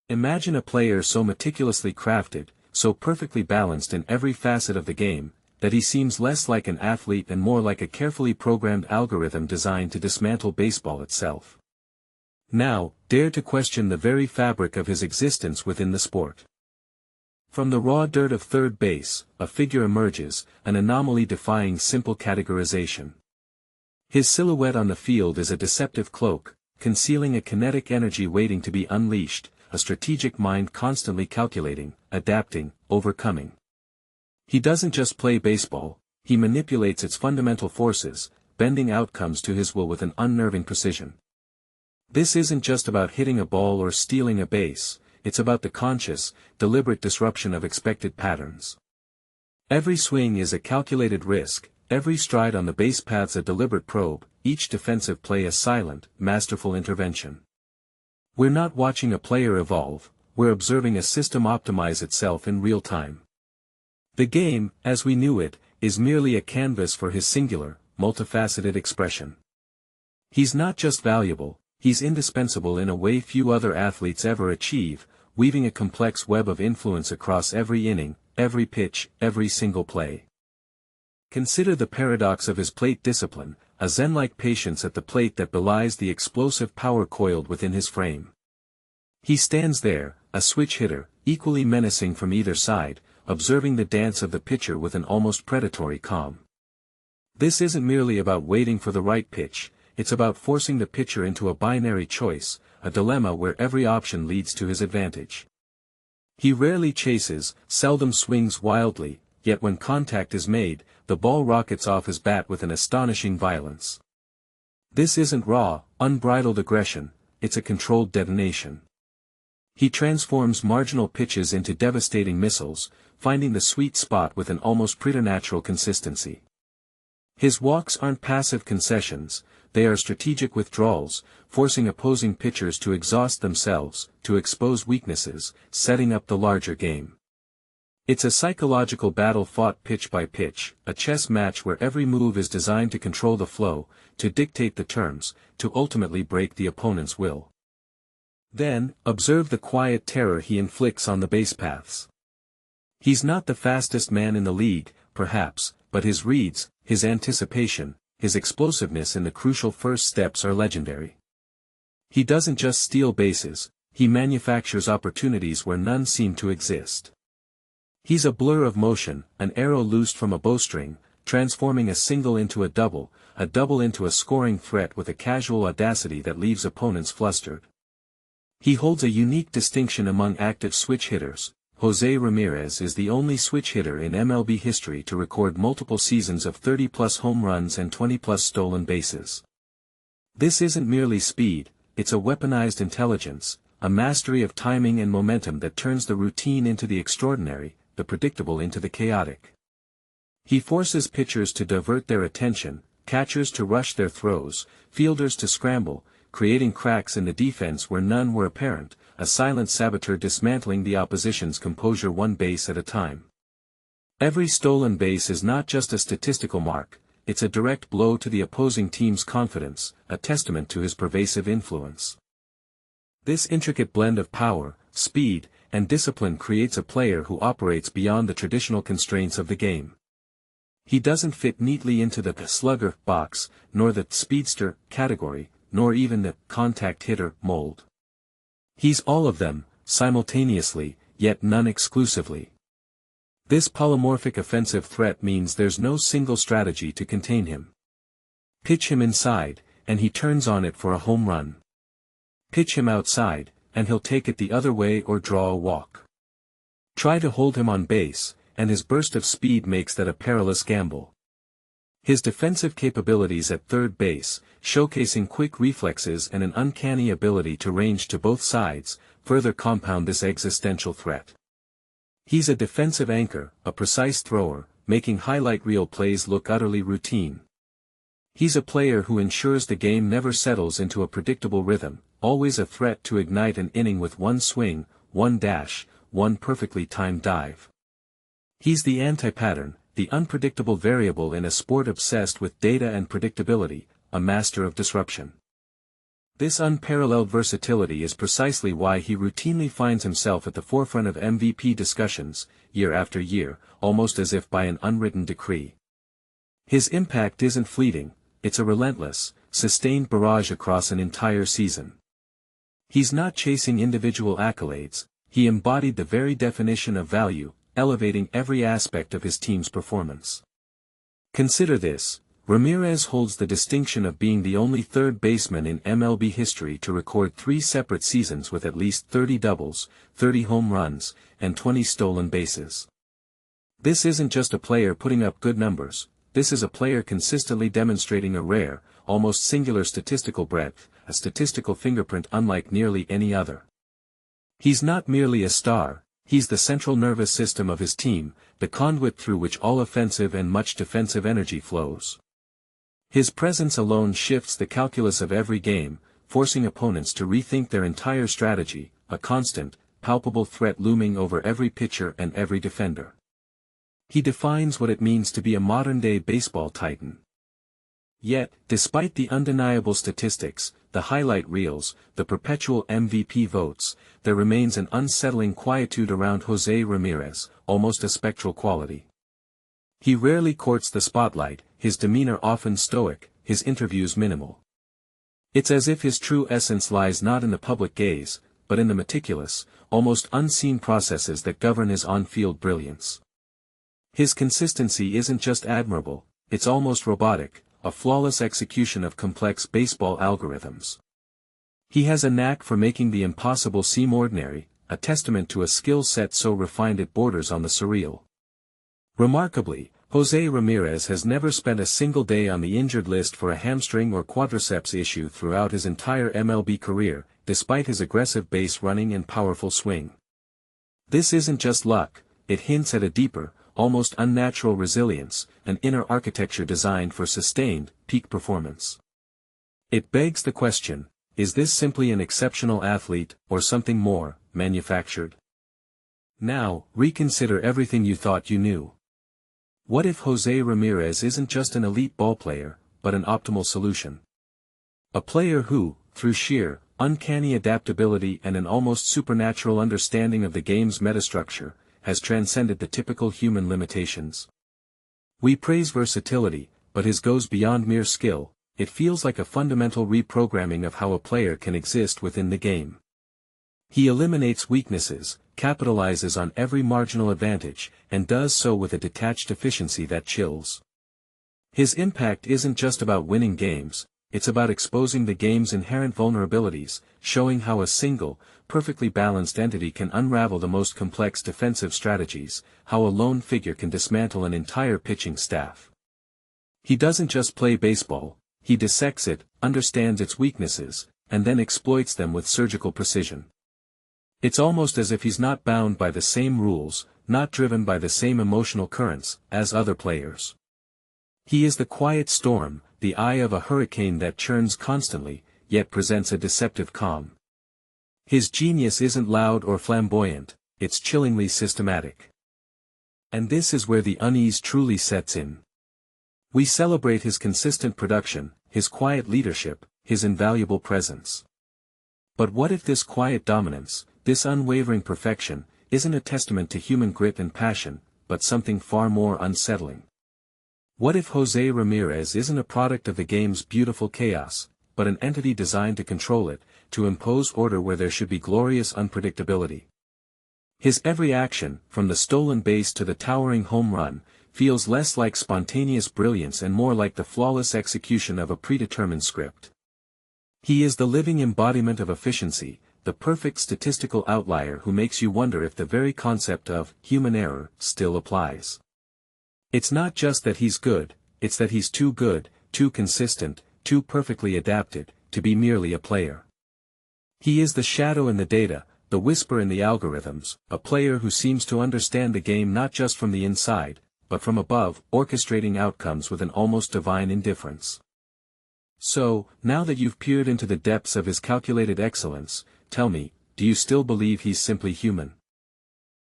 Imagine a player so meticulously crafted, so perfectly balanced in every facet of the game, that he seems less like an athlete and more like a carefully programmed algorithm designed to dismantle baseball itself. Now, dare to question the very fabric of his existence within the sport. From the raw dirt of third base, a figure emerges, an anomaly defying simple categorization. His silhouette on the field is a deceptive cloak, concealing a kinetic energy waiting to be unleashed, a strategic mind constantly calculating, adapting, overcoming. He doesn't just play baseball, he manipulates its fundamental forces, bending outcomes to his will with an unnerving precision. This isn't just about hitting a ball or stealing a base, it's about the conscious, deliberate disruption of expected patterns. Every swing is a calculated risk, every stride on the base path's a deliberate probe, each defensive play a silent, masterful intervention. We're not watching a player evolve, we're observing a system optimize itself in real time. The game, as we knew it, is merely a canvas for his singular, multifaceted expression. He's not just valuable, he's indispensable in a way few other athletes ever achieve, weaving a complex web of influence across every inning, every pitch, every single play. Consider the paradox of his plate discipline, a zen-like patience at the plate that belies the explosive power coiled within his frame. He stands there, a switch hitter, equally menacing from either side, observing the dance of the pitcher with an almost predatory calm. This isn't merely about waiting for the right pitch, it's about forcing the pitcher into a binary choice, a dilemma where every option leads to his advantage. He rarely chases, seldom swings wildly, yet when contact is made, the ball rockets off his bat with an astonishing violence. This isn't raw, unbridled aggression, it's a controlled detonation. He transforms marginal pitches into devastating missiles, finding the sweet spot with an almost preternatural consistency. His walks aren't passive concessions, they are strategic withdrawals, forcing opposing pitchers to exhaust themselves, to expose weaknesses, setting up the larger game. It's a psychological battle fought pitch by pitch, a chess match where every move is designed to control the flow, to dictate the terms, to ultimately break the opponent's will. Then, observe the quiet terror he inflicts on the base paths. He's not the fastest man in the league, perhaps, but his reads, his anticipation, his explosiveness in the crucial first steps are legendary. He doesn't just steal bases, he manufactures opportunities where none seem to exist. He's a blur of motion, an arrow loosed from a bowstring, transforming a single into a double into a scoring threat with a casual audacity that leaves opponents flustered. He holds a unique distinction among active switch hitters. Jose Ramirez is the only switch hitter in MLB history to record multiple seasons of 30-plus home runs and 20-plus stolen bases. This isn't merely speed, it's a weaponized intelligence, a mastery of timing and momentum that turns the routine into the extraordinary, the predictable into the chaotic. He forces pitchers to divert their attention, catchers to rush their throws, fielders to scramble, creating cracks in the defense where none were apparent, a silent saboteur dismantling the opposition's composure one base at a time. Every stolen base is not just a statistical mark, it's a direct blow to the opposing team's confidence, a testament to his pervasive influence. This intricate blend of power, speed, and discipline creates a player who operates beyond the traditional constraints of the game. He doesn't fit neatly into the slugger box, nor the speedster category, nor even the contact hitter mold. He's all of them, simultaneously, yet none exclusively. This polymorphic offensive threat means there's no single strategy to contain him. Pitch him inside, and he turns on it for a home run. Pitch him outside, and he'll take it the other way or draw a walk. Try to hold him on base, and his burst of speed makes that a perilous gamble. His defensive capabilities at third base, showcasing quick reflexes and an uncanny ability to range to both sides, further compound this existential threat. He's a defensive anchor, a precise thrower, making highlight reel plays look utterly routine. He's a player who ensures the game never settles into a predictable rhythm, always a threat to ignite an inning with one swing, one dash, one perfectly timed dive. He's the anti-pattern, the unpredictable variable in a sport obsessed with data and predictability, a master of disruption. This unparalleled versatility is precisely why he routinely finds himself at the forefront of MVP discussions, year after year, almost as if by an unwritten decree. His impact isn't fleeting, it's a relentless, sustained barrage across an entire season. He's not chasing individual accolades, he embodied the very definition of value, elevating every aspect of his team's performance. Consider this: Ramirez holds the distinction of being the only third baseman in MLB history to record 3 separate seasons with at least 30 doubles, 30 home runs, and 20 stolen bases. This isn't just a player putting up good numbers, this is a player consistently demonstrating a rare, almost singular statistical breadth, a statistical fingerprint unlike nearly any other. He's not merely a star, he's the central nervous system of his team, the conduit through which all offensive and much defensive energy flows. His presence alone shifts the calculus of every game, forcing opponents to rethink their entire strategy, a constant, palpable threat looming over every pitcher and every defender. He defines what it means to be a modern-day baseball titan. Yet, despite the undeniable statistics, the highlight reels, the perpetual MVP votes, there remains an unsettling quietude around Jose Ramirez, almost a spectral quality. He rarely courts the spotlight, his demeanor often stoic, his interviews minimal. It's as if his true essence lies not in the public gaze, but in the meticulous, almost unseen processes that govern his on-field brilliance. His consistency isn't just admirable, it's almost robotic, a flawless execution of complex baseball algorithms. He has a knack for making the impossible seem ordinary, a testament to a skill set so refined it borders on the surreal. Remarkably, Jose Ramirez has never spent a single day on the injured list for a hamstring or quadriceps issue throughout his entire MLB career, despite his aggressive base running and powerful swing. This isn't just luck, it hints at a deeper, almost unnatural resilience, an inner architecture designed for sustained, peak performance. It begs the question, is this simply an exceptional athlete, or something more, manufactured? Now, reconsider everything you thought you knew. What if Jose Ramirez isn't just an elite ballplayer, but an optimal solution? A player who, through sheer, uncanny adaptability and an almost supernatural understanding of the game's metastructure, has transcended the typical human limitations. We praise versatility, but his goes beyond mere skill, it feels like a fundamental reprogramming of how a player can exist within the game. He eliminates weaknesses, capitalizes on every marginal advantage, and does so with a detached efficiency that chills. His impact isn't just about winning games, it's about exposing the game's inherent vulnerabilities, showing how a single, perfectly balanced entity can unravel the most complex defensive strategies, how a lone figure can dismantle an entire pitching staff. He doesn't just play baseball, he dissects it, understands its weaknesses, and then exploits them with surgical precision. It's almost as if he's not bound by the same rules, not driven by the same emotional currents, as other players. He is the quiet storm, the eye of a hurricane that churns constantly, yet presents a deceptive calm. His genius isn't loud or flamboyant, it's chillingly systematic. And this is where the unease truly sets in. We celebrate his consistent production, his quiet leadership, his invaluable presence. But what if this quiet dominance, this unwavering perfection, isn't a testament to human grit and passion, but something far more unsettling? What if Jose Ramirez isn't a product of the game's beautiful chaos, but an entity designed to control it, to impose order where there should be glorious unpredictability? His every action, from the stolen base to the towering home run, feels less like spontaneous brilliance and more like the flawless execution of a predetermined script. He is the living embodiment of efficiency, the perfect statistical outlier who makes you wonder if the very concept of human error still applies. It's not just that he's good, it's that he's too good, too consistent, too perfectly adapted, to be merely a player. He is the shadow in the data, the whisper in the algorithms, a player who seems to understand the game not just from the inside, but from above, orchestrating outcomes with an almost divine indifference. So, now that you've peered into the depths of his calculated excellence, tell me, do you still believe he's simply human?